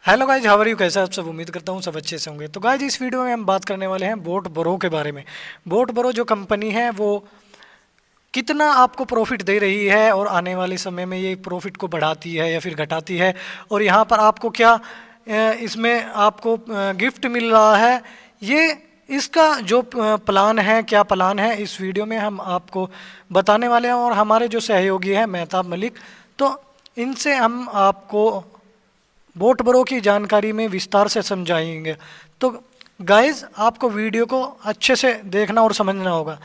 Hello guys, how are you? कैसे आप सब? उम्मीद करता हूँ सब अच्छे से होंगे। तो गाइज, इस वीडियो में हम बात करने वाले हैं बोट बरो के बारे में। बोट बरो जो कंपनी है वो कितना आपको प्रॉफिट दे रही है और आने वाले समय में ये प्रॉफिट को बढ़ाती है या फिर घटाती है, और यहाँ पर आपको क्या इसमें आपको गिफ्ट मिल रहा है। ये इसका जो प्लान है, क्या प्लान है, इस वीडियो में हम आपको बताने वाले हैं। और हमारे जो सहयोगी हैं मेहताब मलिक, तो इनसे हम आपको बोट बरो की जानकारी में विस्तार से समझाएंगे। तो गाइज, आपको वीडियो को अच्छे से देखना और समझना होगा।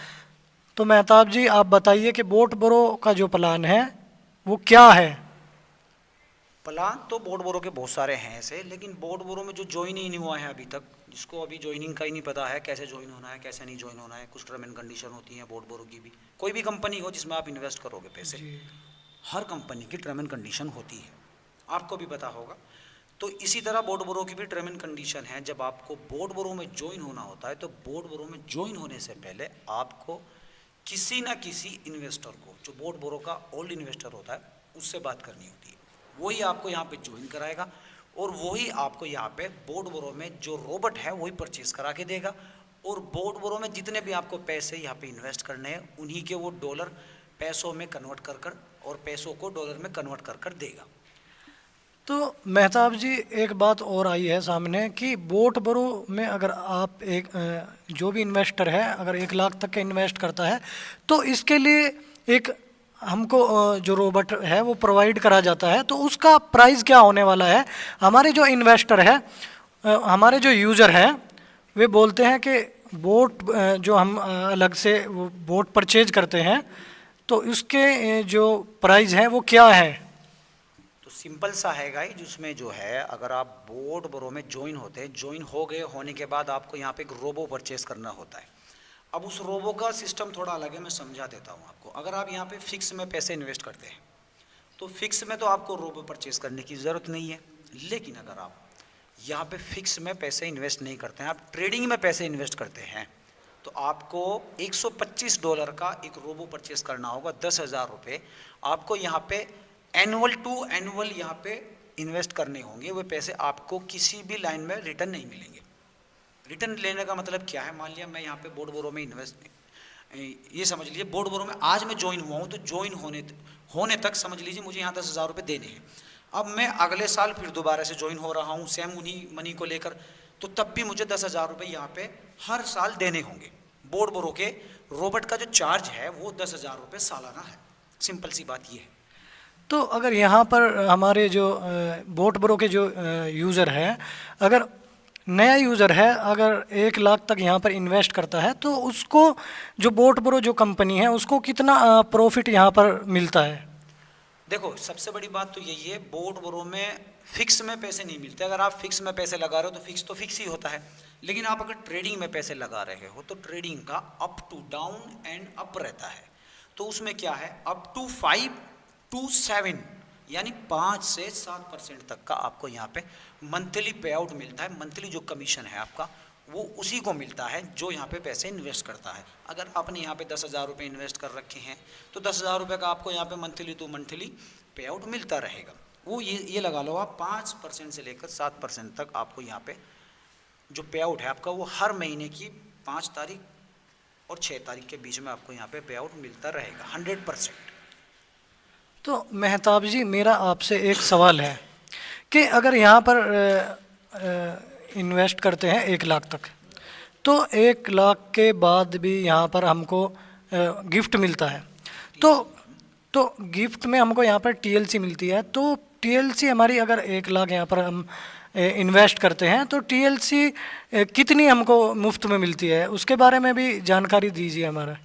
तो मेहताब जी, आप बताइए कि बोट बरो का जो प्लान है वो क्या है। प्लान तो बोर्ड बोरो के बहुत सारे हैं ऐसे, लेकिन बोर्ड बोरो में जो ज्वाइन ही नहीं हुआ है अभी तक, जिसको अभी ज्वाइनिंग का ही नहीं पता है कैसे ज्वाइन होना है कैसे नहीं ज्वाइन होना है, कुछ टर्म एंड कंडीशन होती है बोर्ड बोरो की भी। कोई भी कंपनी हो जिसमें आप इन्वेस्ट करोगे पैसे, जी। हर कंपनी की टर्म एंड कंडीशन होती है, आपको भी पता होगा। तो इसी तरह बोर्ड बोरो की भी टर्म एंड कंडीशन है। जब आपको बोर्ड बोरो में ज्वाइन होना होता है तो बोर्ड बोरो में ज्वाइन होने से पहले आपको किसी ना किसी इन्वेस्टर को, जो बोर्ड बोरो का ओल्ड इन्वेस्टर होता है, उससे बात करनी होती है। वही आपको यहाँ पे ज्वाइन कराएगा और वही आपको यहाँ पे बोर्ड बोरो में जो रोबोट है वही परचेज करा के देगा। और बोर्ड बोरो में जितने भी आपको पैसे यहाँ पे इन्वेस्ट करने हैं उन्हीं के वो डॉलर पैसों में कन्वर्ट कर कर और पैसों को डॉलर में कन्वर्ट कर कर देगा। तो मेहताब जी, एक बात और आई है सामने कि बोट बरो में अगर आप एक जो भी इन्वेस्टर है अगर 1 लाख तक का इन्वेस्ट करता है तो इसके लिए एक हमको जो रोबोट है वो प्रोवाइड करा जाता है। तो उसका प्राइस क्या होने वाला है? हमारे जो इन्वेस्टर है, हमारे जो यूज़र हैं, वे बोलते हैं कि बोट जो हम अलग से वो बोट परचेज करते हैं, तो उसके जो प्राइस है वो क्या है? तो सिंपल सा है गाइज, उसमें जो है अगर आप बोर्ड बोरो में ज्वाइन होते हैं, ज्वाइन हो गए होने के बाद आपको यहाँ पे एक रोबो परचेस करना होता है। अब उस रोबो का सिस्टम थोड़ा अलग है, मैं समझा देता हूँ आपको। अगर आप यहाँ पे फिक्स में पैसे इन्वेस्ट करते हैं तो फिक्स में तो आपको रोबो परचेस करने की ज़रूरत नहीं है। लेकिन अगर आप यहाँ पे फिक्स में पैसे इन्वेस्ट नहीं करते हैं, आप ट्रेडिंग में पैसे इन्वेस्ट करते हैं, तो आपको $125 का एक रोबो परचेस करना होगा, 10,000 रुपये आपको यहाँ पे एनुअल टू एनुअल यहाँ पे इन्वेस्ट करने होंगे। वो पैसे आपको किसी भी लाइन में रिटर्न नहीं मिलेंगे। रिटर्न लेने का मतलब क्या है? मान लिया मैं यहाँ पे बोर्ड बोरो में इन्वेस्ट, ये समझ लीजिए बोर्ड बोरो में आज मैं ज्वाइन हुआ हूँ, तो ज्वाइन होने तक समझ लीजिए मुझे यहाँ 10,000 रुपये देने हैं। अब मैं अगले साल फिर दोबारा से ज्वाइन हो रहा हूँ सेम उन्हीं मनी को लेकर, तो तब भी मुझे 10,000 रुपये यहाँ पे हर साल देने होंगे। बोर्ड बोरो के रोबोट का जो चार्ज है वो 10,000 रुपये सालाना है। सिंपल सी बात ये है। तो अगर यहाँ पर हमारे जो बोट ब्रो के जो यूज़र है, अगर नया यूज़र है, अगर 1 लाख तक यहाँ पर इन्वेस्ट करता है, तो उसको जो बोट ब्रो जो कंपनी है उसको कितना प्रॉफिट यहाँ पर मिलता है? देखो, सबसे बड़ी बात तो यही है, बोर्ड बोरो में फिक्स में पैसे नहीं मिलते। अगर आप फिक्स में पैसे लगा रहे हो तो फिक्स ही होता है। लेकिन आप अगर ट्रेडिंग में पैसे लगा रहे हो तो ट्रेडिंग का up to down and up रहता है। तो उसमें क्या है, अप टू 5 to 7 यानी 5 से 7% तक का आपको यहाँ पे मंथली पे आउट मिलता है। मंथली जो कमीशन है आपका वो उसी को मिलता है जो यहाँ पे पैसे इन्वेस्ट करता है। अगर आपने यहाँ पे 10,000 रुपये इन्वेस्ट कर रखे हैं तो 10,000 रुपये का आपको यहाँ पे मंथली टू मंथली पे आउट मिलता रहेगा। वो ये लगा लो आप 5% से लेकर 7% तक आपको यहाँ पे जो पे आउट है आपका वो हर महीने की 5 तारीख और 6 तारीख के बीच में आपको यहाँ पे पे आउट मिलता रहेगा 100%। तो मेहताब जी, मेरा आपसे एक सवाल है कि अगर यहाँ पर इन्वेस्ट करते हैं 1 लाख तक, तो 1 लाख के बाद भी यहाँ पर हमको गिफ्ट मिलता है। तो तो गिफ्ट में हमको यहाँ पर टीएलसी मिलती है। तो टीएलसी हमारी, अगर 1 लाख यहाँ पर हम इन्वेस्ट करते हैं तो टीएलसी कितनी हमको मुफ्त में मिलती है, उसके बारे में भी जानकारी दीजिए हमारा।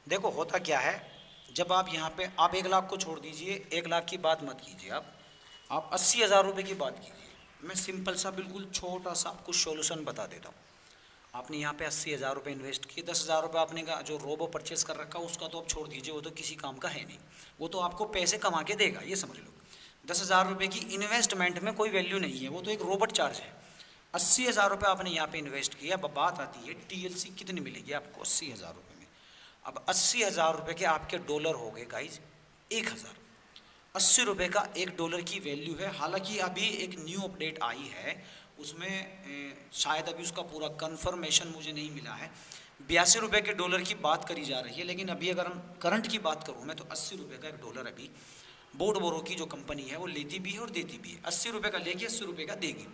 देखो होता क्या है, जब आप यहाँ पे आप 1 लाख को छोड़ दीजिए, 1 लाख की बात मत कीजिए, आप 80,000 रुपये की बात कीजिए। मैं सिंपल सा बिल्कुल छोटा सा आपको सॉल्यूशन बता देता हूँ। आपने यहाँ पे 80,000 रुपये इन्वेस्ट किए, 10,000 रुपये आपने का जो रोबो परचेस कर रखा उसका तो आप छोड़ दीजिए, वो तो किसी काम का है नहीं। वो तो आपको पैसे कमा के देगा, ये समझ लो। 10,000 रुपये की इन्वेस्टमेंट में कोई वैल्यू नहीं है, वो तो एक रोबोट चार्ज है। 80,000 रुपये आपने यहाँ पे इन्वेस्ट किया। अब बात आती है टीएलसी कितनी मिलेगी आपको 80,000 रुपये में। अब 80,000 रुपये के आपके डॉलर हो गए गाइज 1,000। 80 रुपये का $1 की वैल्यू है। हालांकि अभी एक न्यू अपडेट आई है, उसमें शायद अभी उसका पूरा कंफर्मेशन मुझे नहीं मिला है। 82 रुपये के डॉलर की बात करी जा रही है, लेकिन अभी अगर हम करंट की बात करूँ मैं, तो 80 रुपये का $1 अभी बोट बोरो की जो कंपनी है वो लेती भी है और देती भी है। 80 रुपये का लेके 80 रुपये का देगी।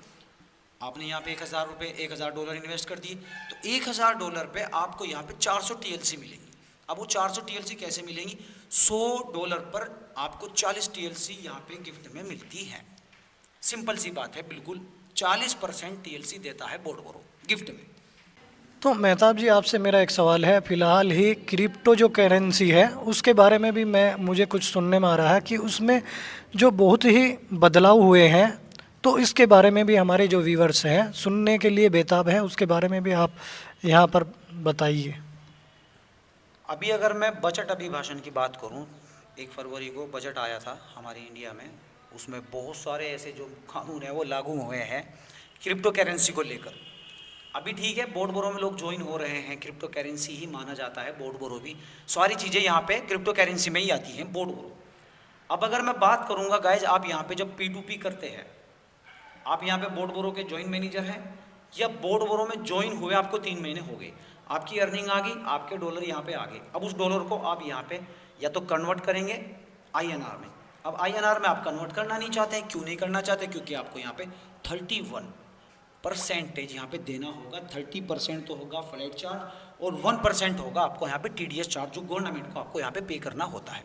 आपने यहाँ पे $1,000 इन्वेस्ट कर दिए, तो $1,000 पे आपको यहाँ पे 400 TLC मिलेंगी। अब वो 400 TLC कैसे मिलेंगी? $100 पर आपको 40 TLC यहाँ पे गिफ्ट में मिलती है। सिंपल सी बात है, बिल्कुल 40% TLC देता है बोट बोरो गिफ्ट में। तो मेहताब जी, आपसे मेरा एक सवाल है। फ़िलहाल ही क्रिप्टो जो करेंसी है उसके बारे में भी मुझे कुछ सुनने में आ रहा है कि उसमें जो बहुत ही बदलाव हुए हैं, तो इसके बारे में भी हमारे जो व्यूवर्स हैं सुनने के लिए बेताब हैं, उसके बारे में भी आप यहाँ पर बताइए। अभी अगर मैं बजट अभिभाषण की बात करूं, 1 फरवरी को बजट आया था हमारे इंडिया में, उसमें बहुत सारे ऐसे जो कानून है वो लागू हुए हैं क्रिप्टो करेंसी को लेकर। अभी ठीक है, बोट बोरो में लोग ज्वाइन हो रहे हैं, क्रिप्टो करेंसी ही माना जाता है बोट बोरो भी, सारी चीज़ें यहाँ पे क्रिप्टो करेंसी में ही आती हैं बोट बोरो। अब अगर मैं बात करूँगा गाइज, आप यहाँ पे जब P2P करते हैं, आप यहाँ पे बोट बोरो के ज्वाइन मैनेजर हैं या बोट बोरो में ज्वाइन हुए आपको 3 महीने हो गए, आपकी अर्निंग आ गई, आपके डॉलर यहाँ पे आ गए। अब उस डॉलर को आप यहाँ पे या तो कन्वर्ट करेंगे INR में। अब INR में आप कन्वर्ट करना नहीं चाहते हैं, क्यों नहीं करना चाहते? क्योंकि आपको यहाँ पे 31% यहाँ पे देना होगा। 30% तो होगा फ्लैट चार्ज और 1% होगा आपको यहाँ पे TDS चार्ज, जो गवर्नमेंट को आपको यहाँ पे पे करना होता है।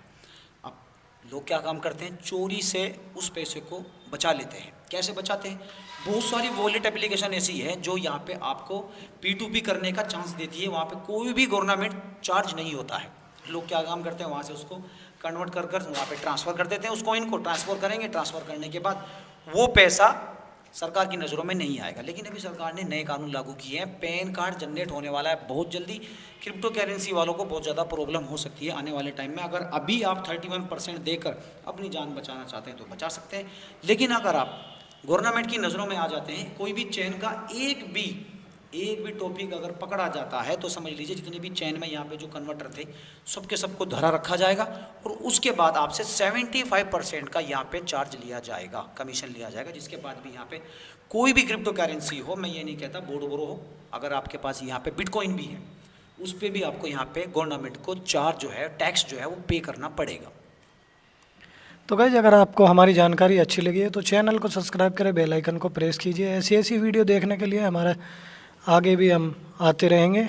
अब लोग क्या काम करते हैं, चोरी से उस पैसे को बचा लेते हैं। कैसे बचाते हैं? बहुत सारी वॉलेट एप्लीकेशन ऐसी है जो यहाँ पे आपको P2P करने का चांस देती है, वहाँ पे कोई भी गवर्नमेंट चार्ज नहीं होता है। लोग क्या काम करते हैं, वहाँ से उसको कन्वर्ट कर वहाँ पे ट्रांसफ़र कर देते हैं, उस कॉइन को ट्रांसफ़र करेंगे। ट्रांसफ़र करने के बाद वो पैसा सरकार की नज़रों में नहीं आएगा। लेकिन अभी सरकार ने नए कानून लागू किए हैं, पैन कार्ड जनरेट होने वाला है बहुत जल्दी। क्रिप्टो करेंसी वालों को बहुत ज़्यादा प्रॉब्लम हो सकती है आने वाले टाइम में। अगर अभी आप 31% देकर अपनी जान बचाना चाहते हैं तो बचा सकते हैं, लेकिन अगर आप गवर्नमेंट की नज़रों में आ जाते हैं, कोई भी चैन का एक भी टॉपिक अगर पकड़ा जाता है, तो समझ लीजिए जितने भी चैन में यहाँ पे जो कन्वर्टर थे सबके सबको धरा रखा जाएगा और उसके बाद आपसे 75% का यहाँ पे चार्ज लिया जाएगा, कमीशन लिया जाएगा। जिसके बाद भी यहाँ पे कोई भी क्रिप्टो करेंसी हो, मैं ये नहीं कहता बोट बोरो हो, अगर आपके पास यहाँ पे बिटकॉइन भी है, उस पर भी आपको यहाँ पे गवर्नमेंट को चार्ज जो है, टैक्स जो है वो पे करना पड़ेगा। तो गाइज, अगर आपको हमारी जानकारी अच्छी लगी है तो चैनल को सब्सक्राइब करें, बेल आइकन को प्रेस कीजिए। ऐसी ऐसी वीडियो देखने के लिए हमारा आगे भी हम आते रहेंगे।